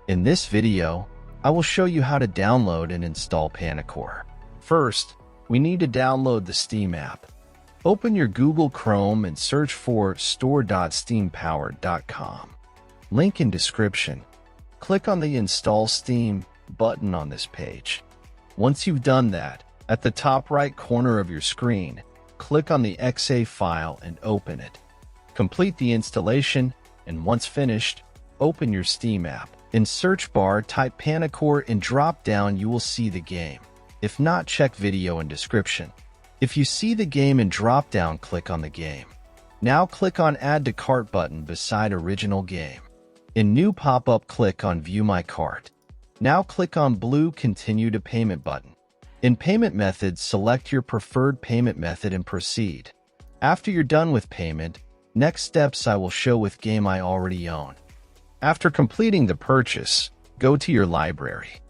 In this video, I will show you how to download and install Panicore. First, we need to download the Steam app. Open your Google Chrome and search for store.steampowered.com. Link in description. Click on the Install Steam button on this page. Once you've done that, at the top right corner of your screen, click on the .exe file and open it. Complete the installation, and once finished, open your Steam app. In search bar, type Panicore and drop down you will see the game. If not, check video in description. If you see the game in drop down, click on the game. Now click on Add to Cart button beside original game. In new pop-up, click on View My Cart. Now click on blue Continue to Payment button. In payment methods, select your preferred payment method and proceed. After you're done with payment, next steps I will show with game I already own. After completing the purchase, go to your library.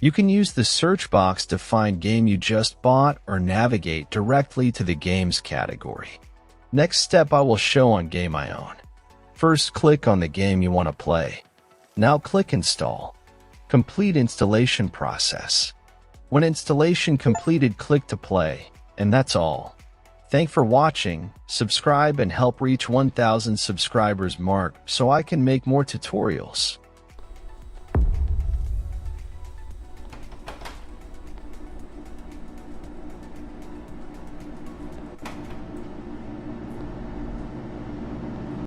You can use the search box to find game you just bought or navigate directly to the games category. Next step I will show on game I own. First, click on the game you want to play. Now click Install. Complete installation process. When installation completed, click to play, and that's all. Thanks for watching, subscribe and help reach 1,000 subscribers mark so I can make more tutorials.